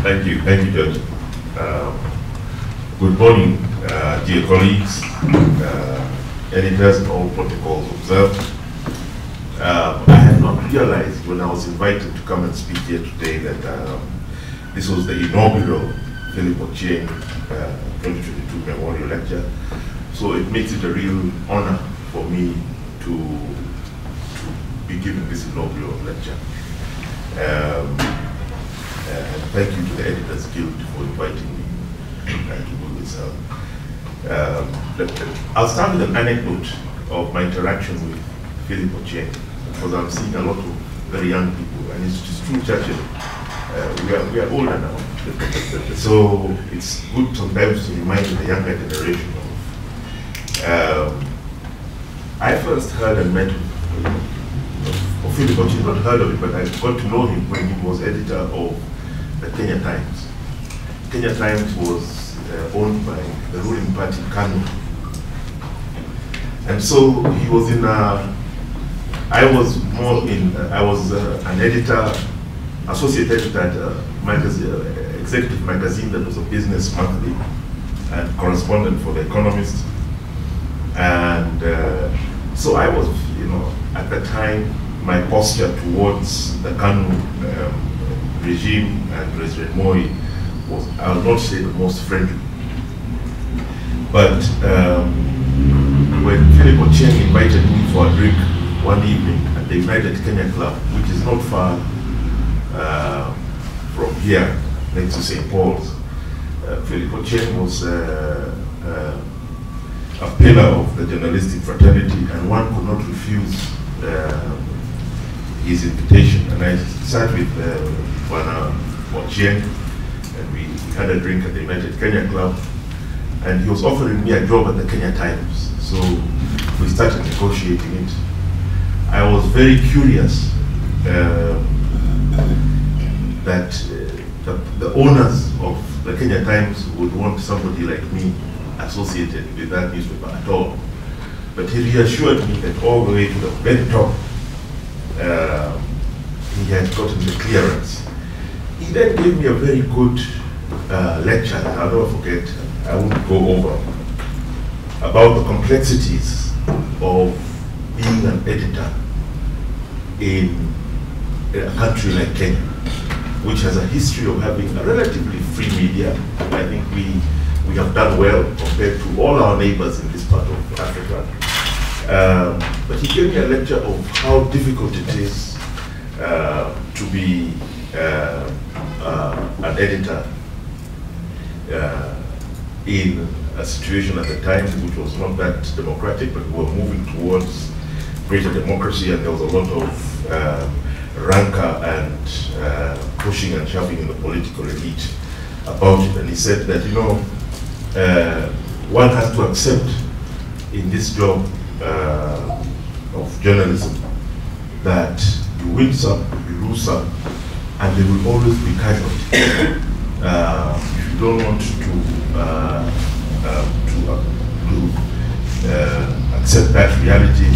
Thank you, Judge. Good morning, dear colleagues, editors, and all protocols observed. I had not realized when I was invited to come and speak here today that this was the inaugural Philip Ochieng 2022 Memorial Lecture. So it makes it a real honor for me to be given this inaugural lecture. And thank you to the Editors Guild for inviting me to do this. I'll start with an anecdote of my interaction with Philip Ochieng, because I'm seeing a lot of very young people, and it's true, Churchill. We are older now. So it's good sometimes to remind the younger generation of. I first heard and met of Philip Ochieng, not heard of it, but I got to know him when he was editor of the Kenya Times. Kenya Times was owned by the ruling party, KANU. And so he was in I was an editor, associate editor at a executive magazine that was a business monthly, and correspondent for The Economist. And so I was, at the time, my posture towards the KANU regime and President Moi was, I will not say the most friendly. But when Philip Ochieng invited me for a drink one evening at the United Kenya Club, which is not far from here, next to St. Paul's, Philip Ochieng was a pillar of the journalistic fraternity, and one could not refuse his invitation. And I sat with Bwana Ochieng, and we had a drink at the United Kenya Club, and he was offering me a job at the Kenya Times. So we started negotiating it. I was very curious that the owners of the Kenya Times would want somebody like me associated with that newspaper at all. But he reassured me that all the way to the very top, he had gotten the clearance. He then gave me a very good lecture that I'll never forget. I won't go over, about the complexities of being an editor in a country like Kenya, which has a history of having a relatively free media. I think we have done well compared to all our neighbors in this part of Africa. But he gave me a lecture of how difficult it is to be an editor in a situation at the time which was not that democratic, but we were moving towards greater democracy, and there was a lot of rancor and pushing and shoving in the political elite about it. And he said that, one has to accept in this job of journalism that you win some, you lose some, and there will always be casualties. If you don't want to accept that reality,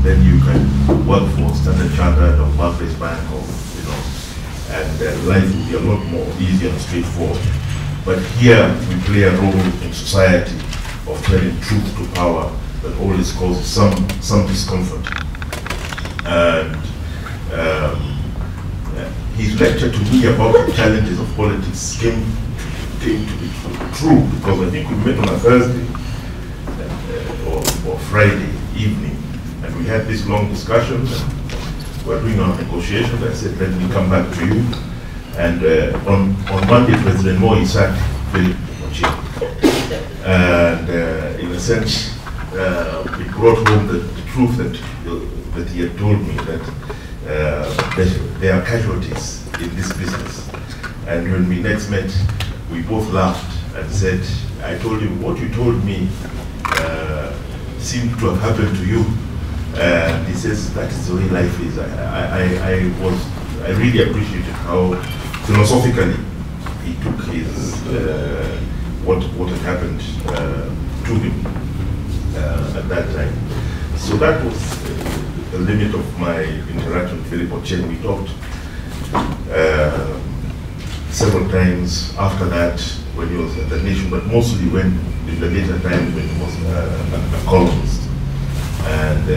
then you can work for Standard Chartered or Barclays Bank, or and life will be a lot more easier and straightforward. But here we play a role in society of turning truth to power that always causes some discomfort. And his lecture to me about the challenges of politics came to be true, because I think we met on a Thursday or Friday evening, and we had this long discussion, and we were doing our negotiations. I said, let me come back to you. And on Monday, President Moi sacked Philip Ochieng. And in a sense, it brought home the truth that he had told me, that there are casualties in this business. And when we next met, we both laughed and said, I told him, what you told me seemed to have happened to you. And he says, that is the way life is. I really appreciated how philosophically he took his what had happened to him at that time. So that was the limit of my interaction with Philip Ochieng. We talked several times after that when he was at the Nation, but mostly when in the later times when he was a columnist. And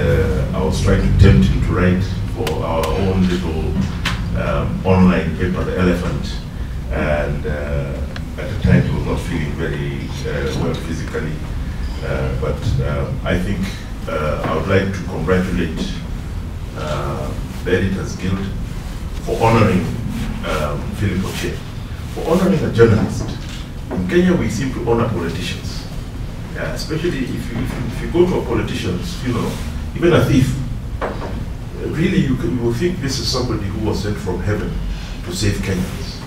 I was trying to tempt him to write for our own little online paper, The Elephant. And at the time he was not feeling very well physically. But I think I would like to congratulate the Editors Guild for honoring Philip Ochieng, for honoring a journalist. In Kenya, we seem to honor politicians, especially if you go to a politician's funeral, even a thief. Really, you will think this is somebody who was sent from heaven to save Kenyans.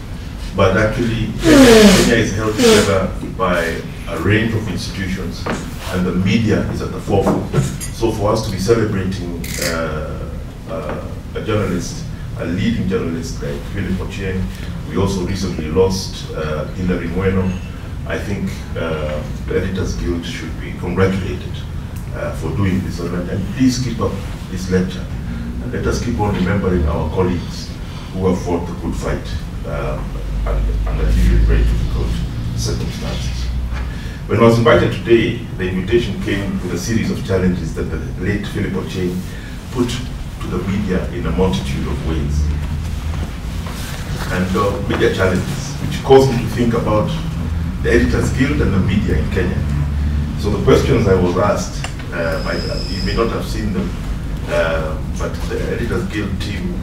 But actually, Kenya is held together by a range of institutions, and the media is at the forefront. So for us to be celebrating a journalist, a leading journalist like Philip Ochieng, we also recently lost Hilary Mweno. I think the Editors Guild should be congratulated for doing this. And please keep up this lecture. And let us keep on remembering our colleagues who have fought the good fight under usually very difficult circumstances. When I was invited today, the invitation came with a series of challenges that the late Philip Ochieng put to the media in a multitude of ways. And media challenges, which caused me to think about the Editors Guild and the media in Kenya. So the questions I was asked, you may not have seen them, but the Editors Guild team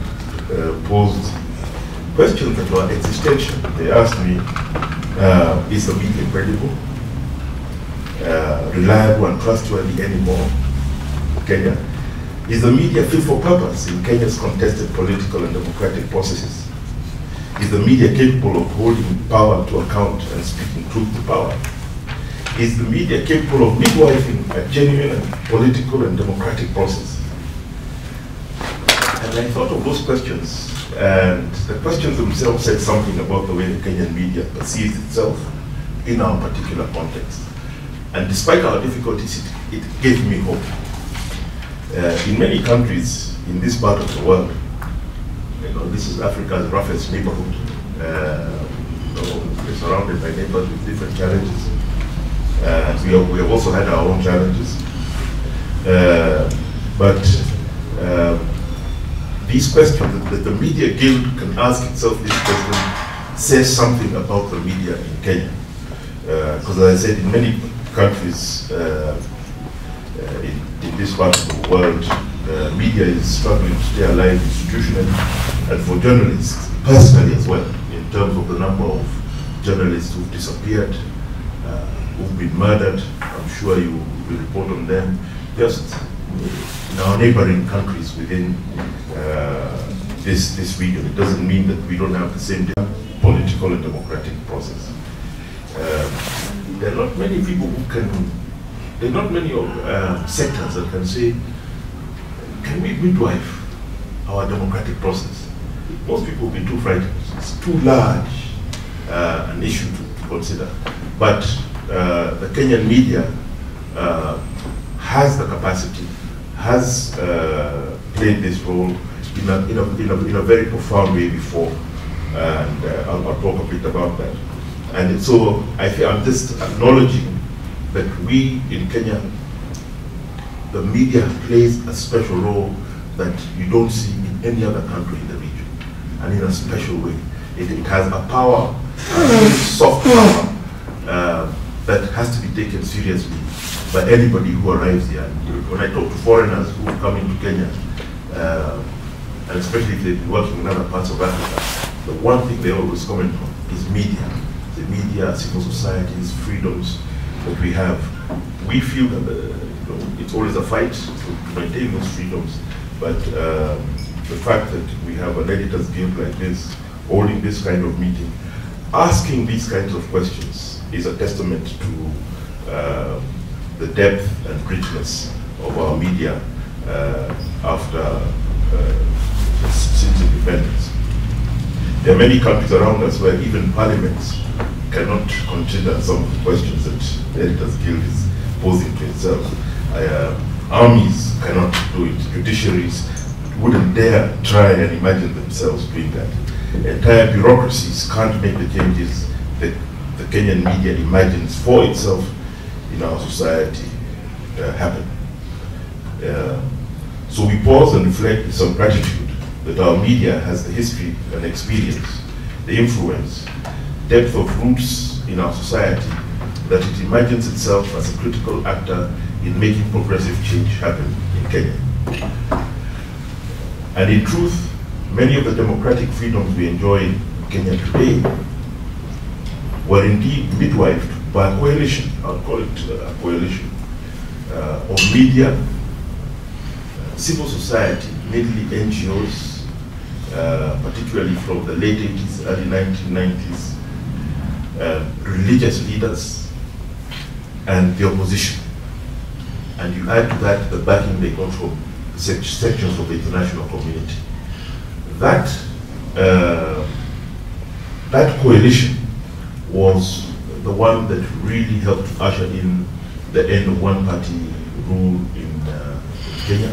posed questions that were existential. They asked me, is the media credible, reliable and trustworthy anymore in Kenya? Is the media fit for purpose in Kenya's contested political and democratic processes? Is the media capable of holding power to account and speaking truth to power? Is the media capable of midwifing a genuine political and democratic process? And I thought of those questions, and the questions themselves said something about the way the Kenyan media perceives itself in our particular context. And despite our difficulties, it gave me hope. In many countries in this part of the world, this is Africa's roughest neighborhood. We're surrounded by neighbors with different challenges. We have also had our own challenges. But these questions, that the Media Guild can ask itself this question, says something about the media in Kenya. Because as I said, in many countries in this part of the world, media is struggling to stay alive institutionally, and for journalists personally as well, in terms of the number of journalists who've disappeared, who've been murdered. I'm sure you will report on them. Just in our neighboring countries within this region. It doesn't mean that we don't have the same political and democratic process. There are not many people who can, there are not many sectors that can say, can we midwife our democratic process? Most people will be too frightened. It's too large an issue to consider. But the Kenyan media has the capacity, has played this role in a very profound way before, and I'll talk a bit about that. And so I'm just acknowledging that we in Kenya, the media plays a special role that you don't see in any other country in the region, and in a special way. It has a power, a very soft power, that has to be taken seriously by anybody who arrives here. When I talk to foreigners who come into Kenya, and especially if they've been working in other parts of Africa, the one thing they always comment on is media. The media, civil societies, freedoms that we have. We feel that it's always a fight to maintain those freedoms, but the fact that we have an Editors Guild like this, holding this kind of meeting, asking these kinds of questions is a testament to the depth and richness of our media since independence. There are many countries around us where even parliaments cannot consider some of the questions that the Editors Guild is posing to itself. Armies cannot do it. Judiciaries wouldn't dare try and imagine themselves doing that. entire bureaucracies can't make the changes that the Kenyan media imagines for itself in our society happen. So we pause and reflect with some gratitude that our media has the history and experience, the influence, depth of roots in our society, that it imagines itself as a critical actor in making progressive change happen in Kenya. And in truth, many of the democratic freedoms we enjoy in Kenya today were indeed midwifed by a coalition, I would call it a coalition, of media, civil society, mainly NGOs, particularly from the late 80s, early 1990s, religious leaders, and the opposition. And you add to that the backing they got from sections of the international community. That coalition was the one that really helped usher in the end of one-party rule in Kenya,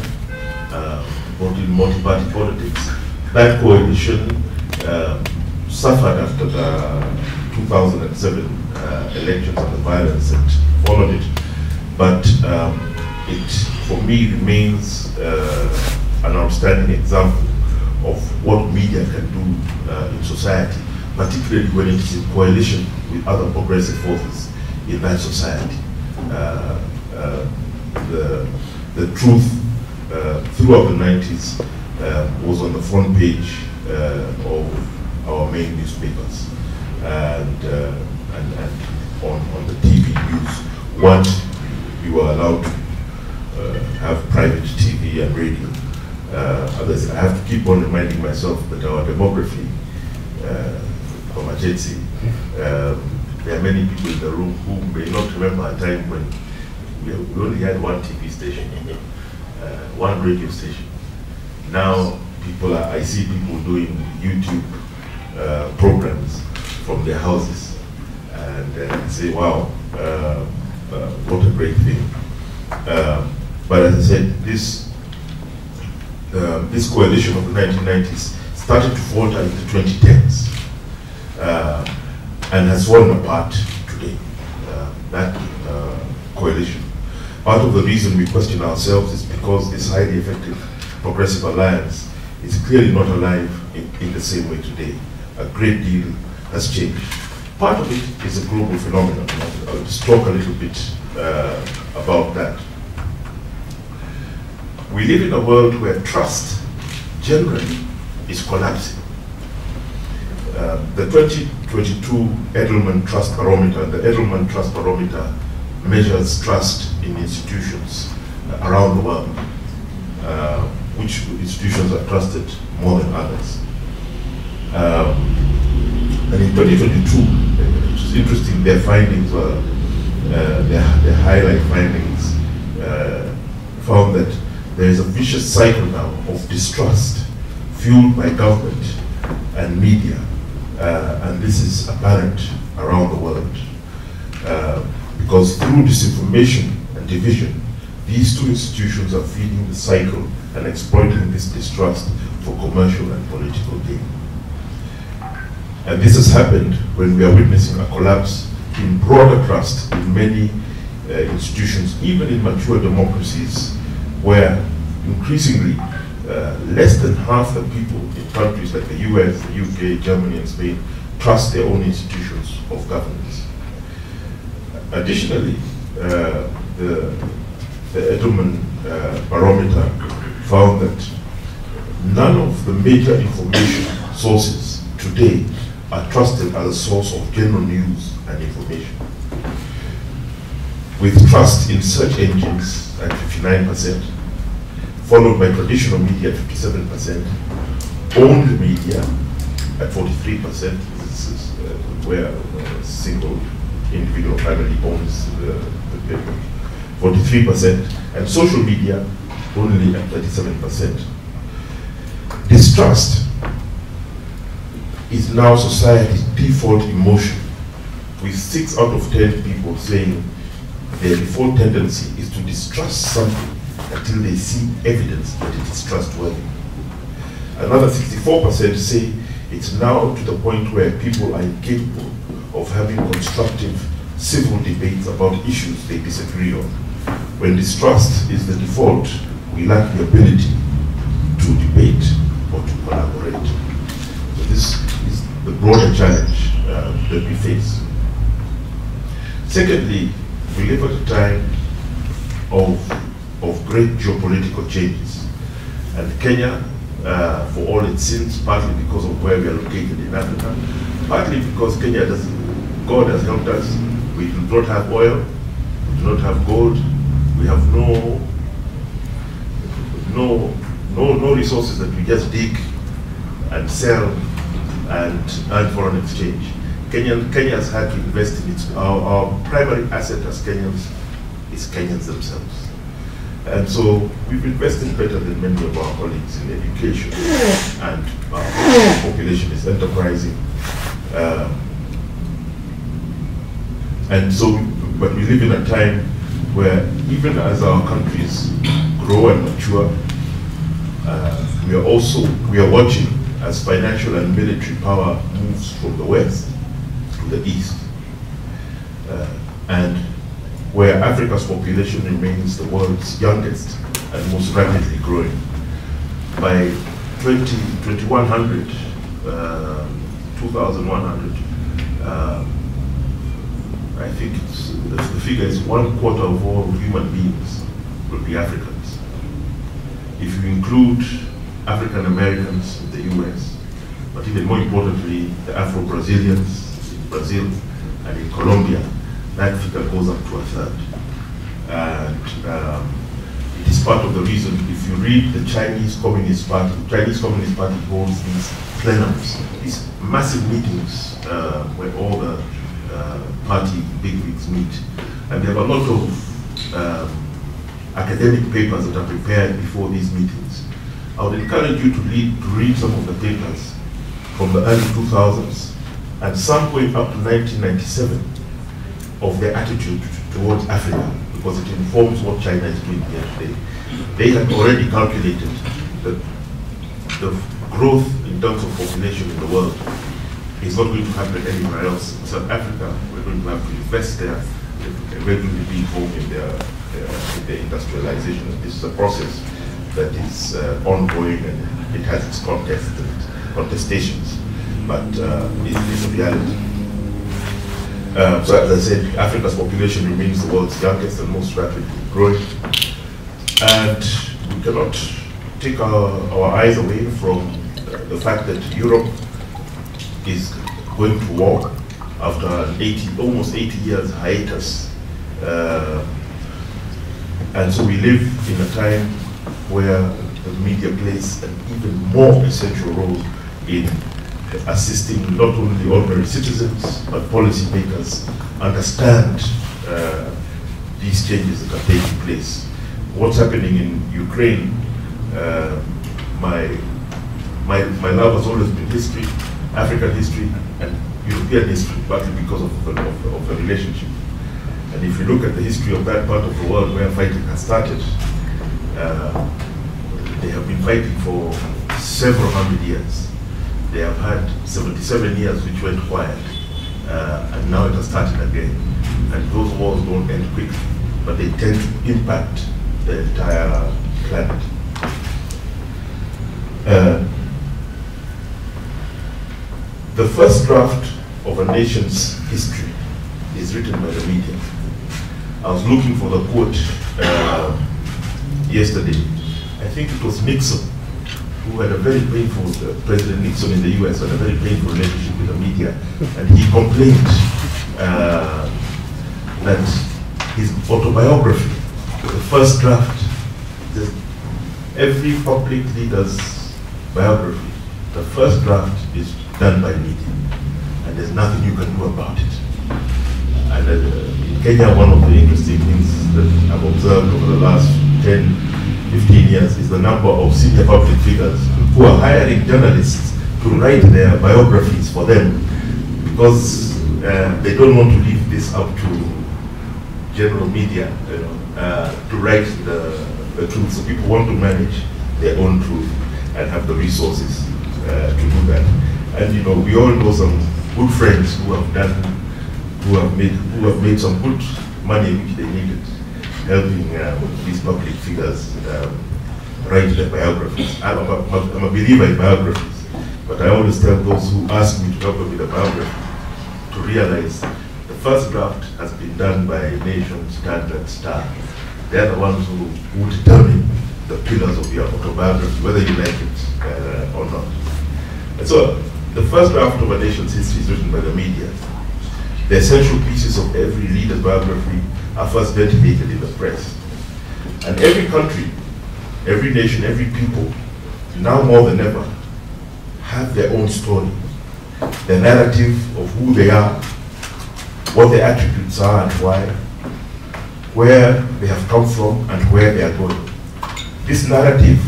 brought in multi-party politics. That coalition suffered after the 2007 elections and the violence that followed it, but it, for me, remains an outstanding example of what media can do in society, particularly when it is in coalition with other progressive forces in that society. The truth throughout the 90s was on the front page of our main newspapers and on the TV news. Once we were allowed to have private TV and radio. Others, I have to keep on reminding myself that our demography, there are many people in the room who may not remember a time when we only had one TV station, one radio station. Now I see people doing YouTube programs from their houses, and say, wow, what a great thing. But as I said, this coalition of the 1990s started to falter in the 2010s and has fallen apart today, that coalition. Part of the reason we question ourselves is because this highly effective progressive alliance is clearly not alive in the same way today. A great deal has changed. Part of it is a global phenomenon. I'll just talk a little bit about that. We live in a world where trust generally is collapsing. The 2022 Edelman Trust Barometer, the Edelman Trust Barometer measures trust in institutions around the world, which institutions are trusted more than others. And in 2022, which is interesting, their findings were, their highlight findings found that there is a vicious cycle now of distrust fueled by government and media, and this is apparent around the world. Because through disinformation and division, these two institutions are feeding the cycle and exploiting this distrust for commercial and political gain. And this has happened when we are witnessing a collapse in broader trust in many institutions, even in mature democracies, where increasingly less than half the people in countries like the US, the UK, Germany, and Spain trust their own institutions of governance. Additionally, the Edelman Barometer found that none of the major information sources today are trusted as a source of general news and information. With trust in search engines at 59%, followed by traditional media at 57%, owned media at 43%, this is where a single individual family owns the paper, 43%, and social media only at 37%. Distrust is now society's default emotion, with 6 out of 10 people saying their default tendency is to distrust something until they see evidence that it is trustworthy. Another 64% say It's now to the point where people are incapable of having constructive civil debates about issues they disagree on. When distrust is the default, we lack the ability to debate or to collaborate. So this is the broader challenge that we face. Secondly, we live at a time of great geopolitical changes. And Kenya, for all its sins, partly because of where we are located in Africa, partly because Kenya God has helped us. We do not have oil, we do not have gold, we have no resources that we just dig and sell and earn foreign exchange. Kenya has had to invest in our primary asset as Kenyans is Kenyans themselves. And so we've invested better than many of our colleagues in education, and our population is enterprising. And so, but we live in a time where even as our countries grow and mature, we are watching as financial and military power moves from the west to the east, and where Africa's population remains the world's youngest and most rapidly growing. By 2100, I think the figure is 1/4 of all human beings will be Africans. If you include African Americans in the US, but even more importantly, the Afro-Brazilians in Brazil and in Colombia, that figure goes up to 1/3. And it is part of the reason, if you read the Chinese Communist Party holds these plenums, these massive meetings where all the party bigwigs meet. And there are a lot of academic papers that are prepared before these meetings. I would encourage you to read some of the papers from the early 2000s and some going up to 1997 of their attitude towards Africa, because it informs what China is doing here today. They had already calculated that the growth in terms of population in the world is not going to happen anywhere else. In South Africa, we're going to have to invest there and gradually be home in their industrialization. And this is a process that is ongoing, and it has its contests and contestations, but it is a reality. So as I said, Africa's population remains the world's youngest and most rapidly growing. And we cannot take our eyes away from the fact that Europe is going to war after an almost 80 years hiatus. And so we live in a time where the media plays an even more essential role in assisting not only ordinary citizens, but policymakers understand these changes that are taking place. What's happening in Ukraine, my love has always been history, African history, and European history, partly because of the relationship. And if you look at the history of that part of the world where fighting has started, they have been fighting for several hundred years. They have had 77 years which went quiet, and now it has started again. And those wars don't end quickly, but they tend to impact the entire planet. The first draft of a nation's history is written by the media. I was looking for the quote yesterday. I think it was Nixon, who had a very painful, President Nixon in the US had a very painful relationship with the media, and he complained that his autobiography, the first draft, every public leader's biography, the first draft is done by media, and there's nothing you can do about it. And in Kenya, one of the interesting things that I've observed over the last 10, 15 years is the number of senior public figures who are hiring journalists to write their biographies for them, because they don't want to leave this up to general media, to write the truth. So people want to manage their own truth and have the resources to do that. And you know, we all know some good friends who have made some good money which they needed, helping these public figures write their biographies. I'm a believer in biographies, but I always tell those who ask me to help them with a biography to realize the first draft has been done by Nation, Standard, Star. They're the ones who determine the pillars of your autobiography, whether you like it or not. And so, the first draft of a nation's history is written by the media. The essential pieces of every leader's biography are first ventilated in the press. And every country, every nation, every people, now more than ever, have their own story, the narrative of who they are, what their attributes are and why, where they have come from and where they are going. This narrative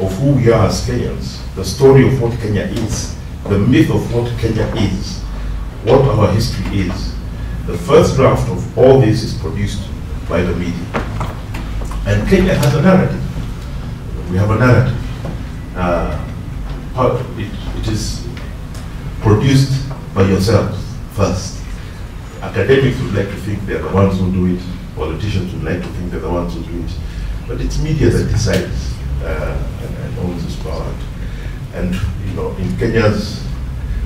of who we are as Kenyans, the story of what Kenya is, the myth of what Kenya is, what our history is, the first draft of all this is produced by the media. And Kenya has a narrative. We have a narrative. It is produced by yourselves first. Academics would like to think they're the ones who do it. Politicians would like to think they're the ones who do it. But it's media that decides and owns this power. And you know, in Kenya's,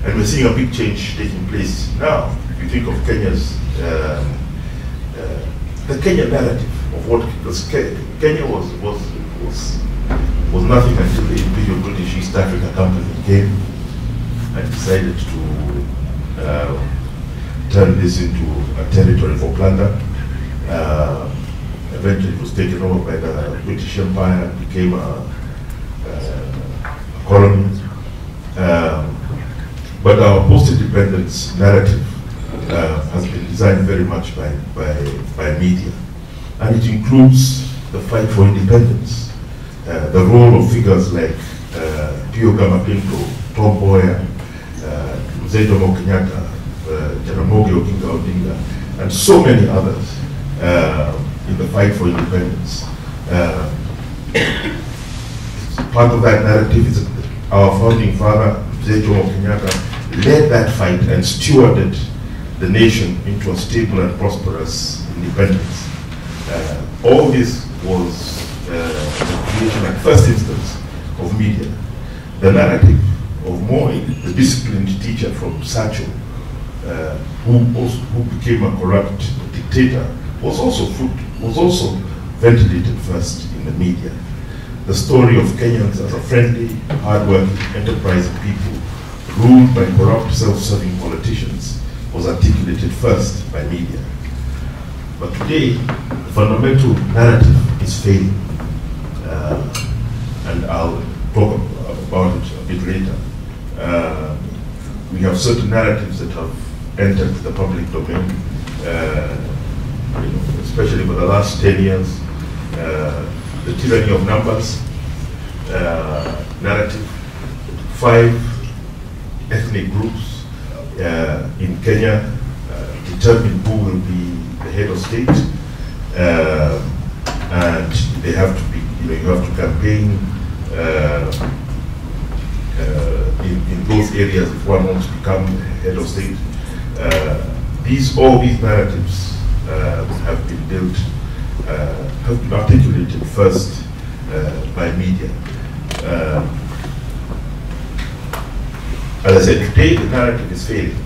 and we're seeing a big change taking place now. If you think of Kenya's, the Kenya narrative of what, because Kenya was nothing until the Imperial British East Africa Company came and decided to turn this into a territory for plunder. Eventually it was taken over by the British Empire and became a colony. But our post-independence narrative has been designed very much by media. And it includes the fight for independence, the role of figures like Pio Gamapinto, Tom Mboya, Mzee Jomo Kenyatta, Jaramogi Oginga Odinga, and so many others in the fight for independence. Part of that narrative is our founding father, Mzee Jomo Kenyatta, led that fight and stewarded the nation into a stable and prosperous independence. All this was the creation at first instance of media. The narrative of Moi, the disciplined teacher from Sacho, who became a corrupt dictator, was also ventilated first in the media. The story of Kenyans as a friendly, hard-working, enterprising people ruled by corrupt, self-serving politicians was articulated first by media. But today, the fundamental narrative is failing. And I'll talk about it a bit later. We have certain narratives that have entered the public domain, especially for the last 10 years. The tyranny of numbers narrative. 5 ethnic groups in Kenya determine who will be the head of state, and they have to be, you have to campaign in those areas if one wants to become head of state. All these narratives have been built, have been articulated first by media. As I said, today the narrative is failing.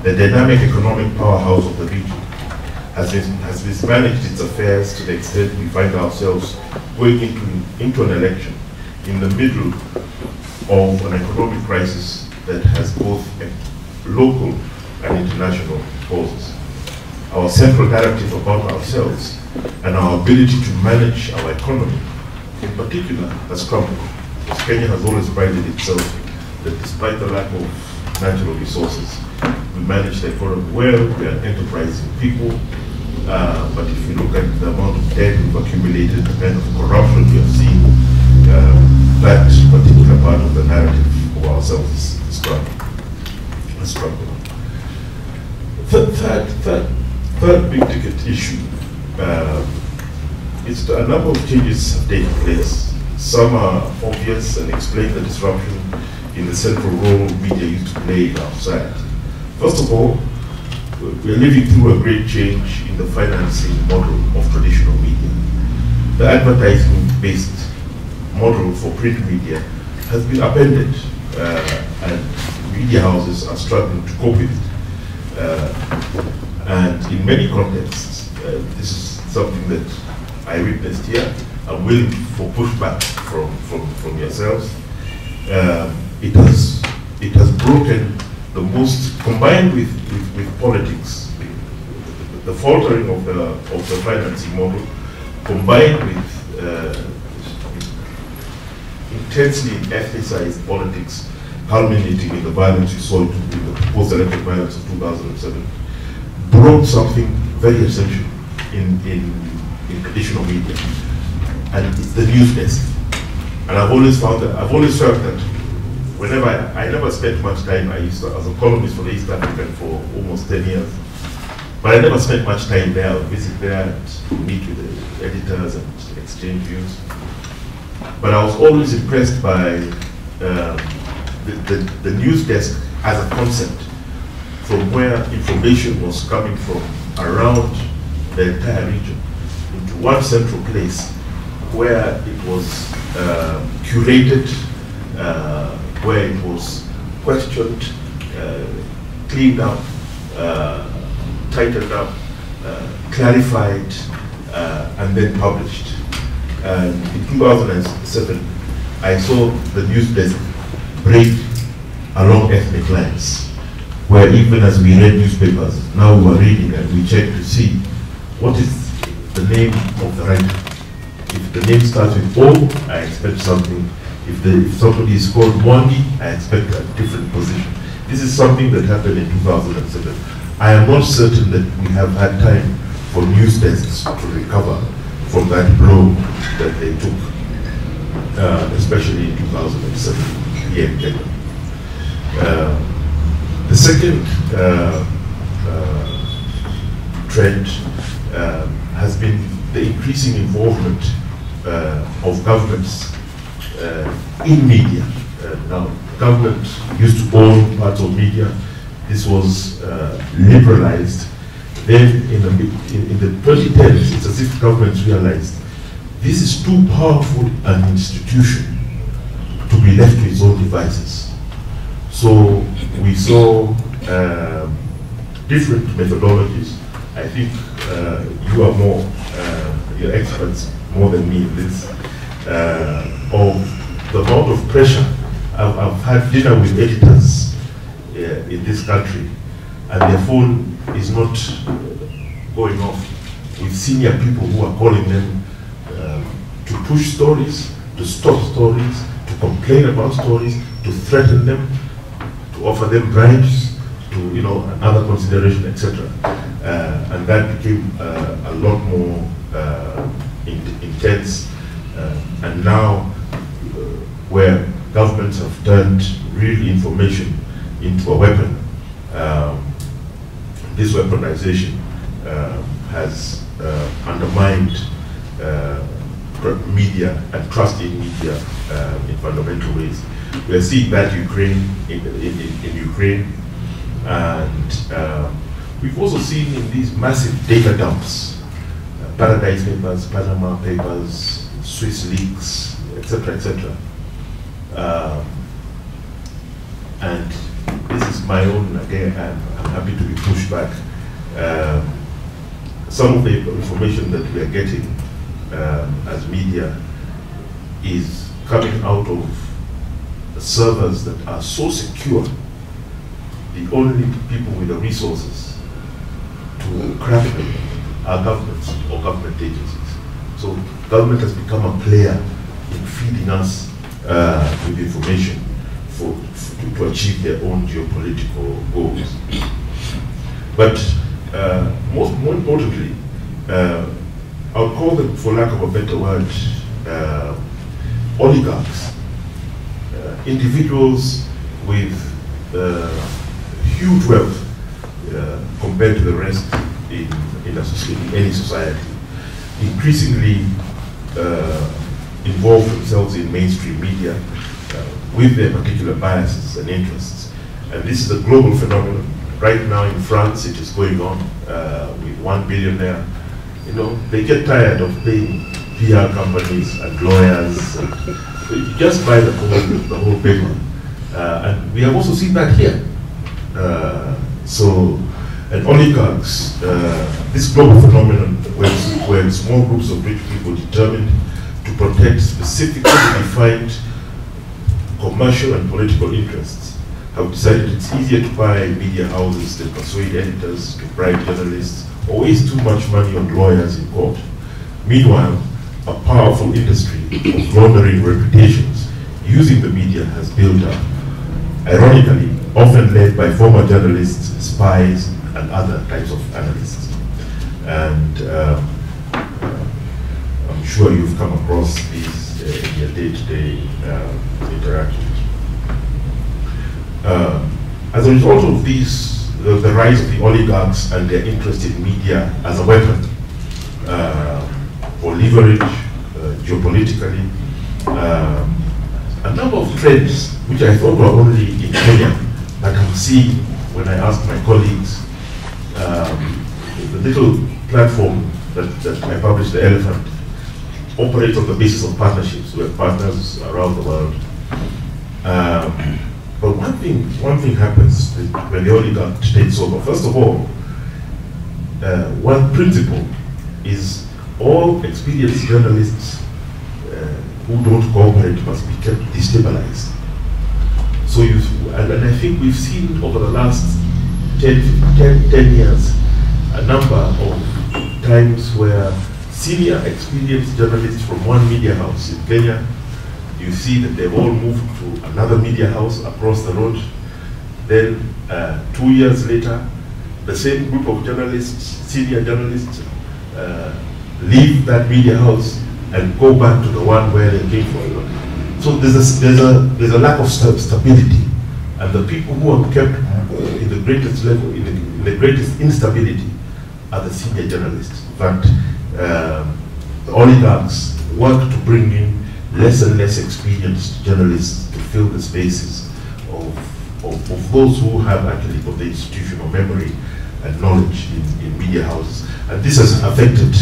The dynamic economic powerhouse of the region has mismanaged its affairs to the extent we find ourselves going into an election in the middle of an economic crisis that has both local and international causes. Our central narrative about ourselves and our ability to manage our economy, in particular, has crumbled. Because Kenya has always prided itself that despite the lack of natural resources, we manage the economy well, we are enterprising people, but if you look at the amount of debt we've accumulated, the kind of corruption we have seen, that particular part of the narrative of ourselves is struggling. Third big ticket issue is a number of changes have taken place. Some are obvious and explain the disruption in the central role media used to play in our society. First of all, we're living through a great change in the financing model of traditional media. The advertising-based model for print media has been upended, and media houses are struggling to cope with it. And in many contexts, this is something that I witnessed here. I'm willing for pushback from yourselves. It has broken the most, combined with politics, the faltering of the financing model, combined with intensely ethnicized politics, culminating in the violence we saw in the post-election violence of 2007, brought something very essential in traditional media, and it's the news desk. And I've always felt that whenever I never spent much time, I used to, as a columnist for the East African for almost 10 years, but I never spent much time there. I would visit there and meet with the editors and exchange views. But I was always impressed by the news desk as a concept, from where information was coming from around the entire region into one central place where it was curated, where it was questioned, cleaned up, tightened up, clarified, and then published. And in 2007, I saw the news desk break along ethnic lines, where even as we read newspapers, now we are reading and we check to see what is the name of the writer. If the name starts with O, I expect something. If somebody is called Mwangi, I expect a different position. This is something that happened in 2007. I am not certain that we have had time for news desks to recover from that blow that they took, especially in 2007 here in Kenya. The second trend has been the increasing involvement of governments in media. Now, government used to own parts of media. This was liberalized. Then in the 2010s, it's as if governments realized this is too powerful an institution to be left to its own devices. So we saw different methodologies. I think you are more, you're experts more than me in this, of the amount of pressure. I've had dinner with editors in this country, and their phone is not going off with senior people who are calling them to push stories, to stop stories, to complain about stories, to threaten them, to offer them bribes, to another consideration, etc. And that became a lot more intense. And now, where governments have turned real information into a weapon, this weaponization has undermined media and trust in media in fundamental ways. We are seeing that in Ukraine, and we've also seen in these massive data dumps, Paradise Papers, Panama Papers, Swiss leaks, etc., etc. And this is my own, again, I'm happy to be pushed back. Some of the information that we are getting as media is coming out of servers that are so secure. The only people with the resources to crack them are governments or government agencies. So government has become a player in feeding us with information to achieve their own geopolitical goals. But more importantly, I'll call them, for lack of a better word, oligarchs, individuals with huge wealth compared to the rest in any society, increasingly involve themselves in mainstream media, with their particular biases and interests. And this is a global phenomenon. Right now in France, it is going on with one billionaire. You know, they get tired of paying PR companies and lawyers. And you just buy the whole paper. And we have also seen that here. And oligarchs, this global phenomenon where small groups of rich people determined to protect specifically defined commercial and political interests have decided it's easier to buy media houses than persuade editors, to bribe journalists, or waste too much money on lawyers in court. Meanwhile, a powerful industry of laundering reputations using the media has built up, ironically, often led by former journalists, spies, and other types of analysts. And I'm sure you've come across these in your day-to-day interactions. As a result of these, the rise of the oligarchs and their interest in media as a weapon for leverage, geopolitically, a number of trends which I thought were only in Kenya, that I'm seeing when I ask my colleagues. The little platform that I published, The Elephant, operates on the basis of partnerships with partners around the world. But one thing happens when the oligarch takes over. First of all, one principle is all experienced journalists who don't cooperate must be kept destabilized. So and I think we've seen over the last 10 years a number of times where senior experienced journalists from one media house in Kenya, you see that they've all moved to another media house across the road. Then 2 years later, the same group of journalists, senior journalists, leave that media house and go back to the one where they came from. So there's a lack of stability, and the people who are kept in the greatest level, in the greatest instability, are the senior journalists. In fact, the oligarchs work to bring in less and less experienced journalists to fill the spaces of those who have actually got the institutional memory and knowledge in media houses. And this has affected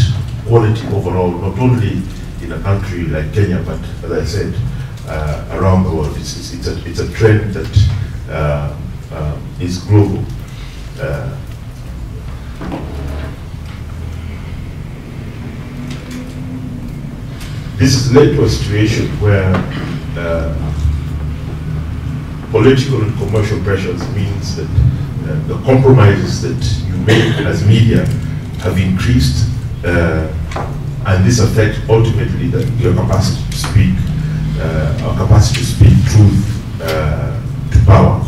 quality overall, not only in a country like Kenya, but as I said, around the world. It's a trend that is global. This has led to a situation where political and commercial pressures means that the compromises that you make as media have increased, and this affects ultimately your capacity to speak, our capacity to speak truth to power.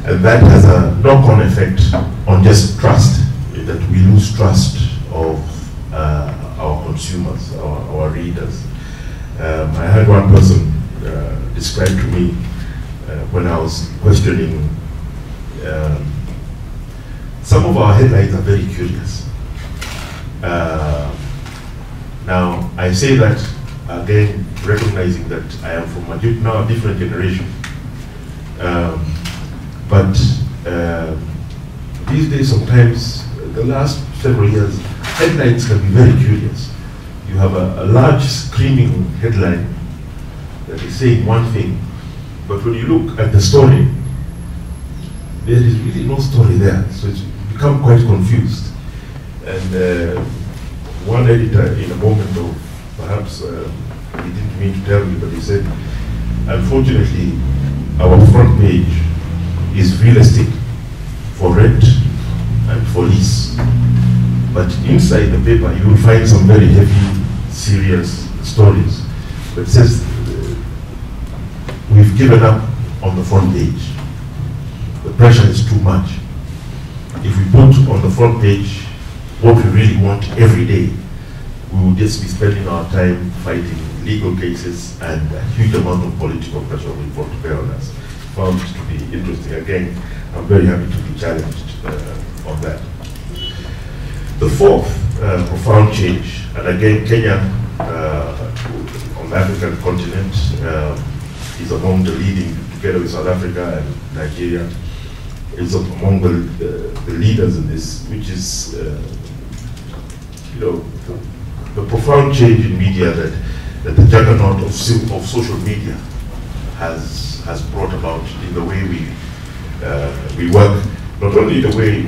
And that has a knock-on effect on just trust, that we lose trust of our consumers, our readers. I had one person describe to me when I was questioning, some of our headlines are very curious. Now, I say that again, recognizing that I am from now a different generation. But these days, sometimes, the last several years, headlines can be very curious. You have a large screaming headline that is saying one thing, but when you look at the story, there is really no story there. So it's become quite confused. And one editor, in a moment of perhaps he didn't mean to tell me, but he said, unfortunately, our front page is real estate for rent and for lease. But inside the paper, you will find some very heavy, serious stories. But it says, we've given up on the front page. The pressure is too much. If we put on the front page what we really want every day, we will just be spending our time fighting legal cases, and a huge amount of political pressure will fall to bear on us. Found it to be interesting. Again, I'm very happy to be challenged on that. The fourth profound change, and again, Kenya on the African continent is among the leading, together with South Africa and Nigeria, is among the leaders in this, which is, the profound change in media that the juggernaut of social media has brought about in the way we work, not only the way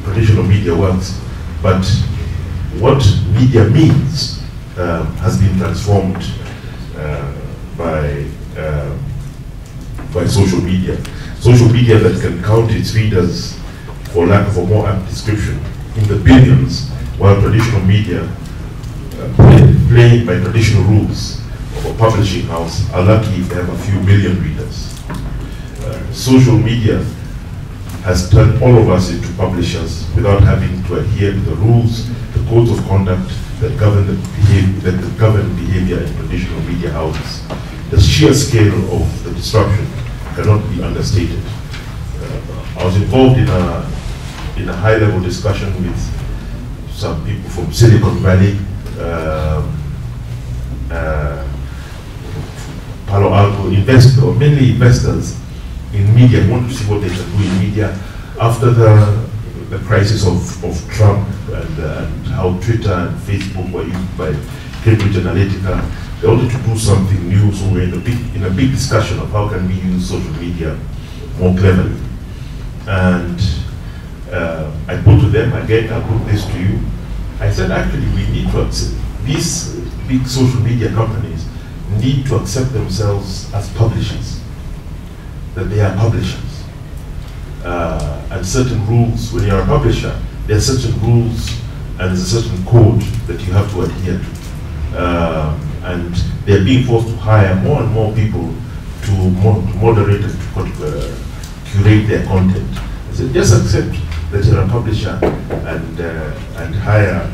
traditional media works, but what media means has been transformed by social media. Social media that can count its readers, for lack of a more apt description, in the billions, while traditional media, playing by traditional rules of a publishing house, are lucky if they have a few million readers. Social media has turned all of us into publishers without having to adhere to the rules, the codes of conduct that govern behavior in traditional media houses. The sheer scale of the disruption cannot be understated. I was involved in a high-level discussion with some people from Silicon Valley, Palo Alto, mainly investors in media. We want to see what they can do in media after the crisis of Trump and how Twitter and Facebook were used by Cambridge Analytica. They wanted to do something new, so we're in a big discussion of how can we use social media more cleverly. And I put to them, again, I'll put this to you, I said actually we need to accept, these big social media companies need to accept themselves as publishers, that they are publishers. And certain rules, when you're a publisher, there are certain rules and there's a certain code that you have to adhere to. And they're being forced to hire more and more people to moderate and to curate their content. So just accept that you're a publisher and hire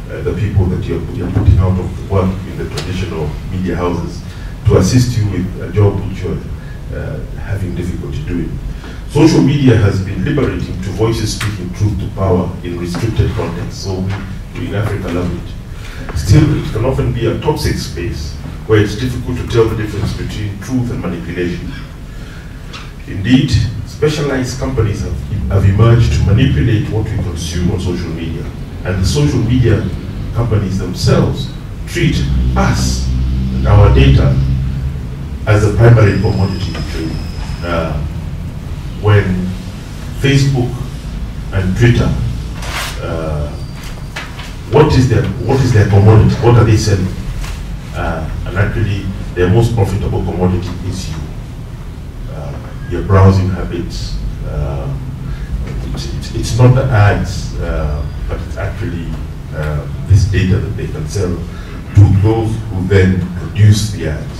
the people that you're putting out of work in the traditional media houses to assist you with a job which you're having difficulty doing. Social media has been liberating to voices speaking truth to power in restricted contexts, so we in Africa love it. Still, it can often be a toxic space where it's difficult to tell the difference between truth and manipulation. Indeed, specialized companies have emerged to manipulate what we consume on social media, and the social media companies themselves treat us and our data as a primary commodity in trade. When Facebook and Twitter, what is their commodity? What are they selling? And actually, their most profitable commodity is you. Your browsing habits. It's not the ads, but it's actually this data that they can sell to those who then produce the ads.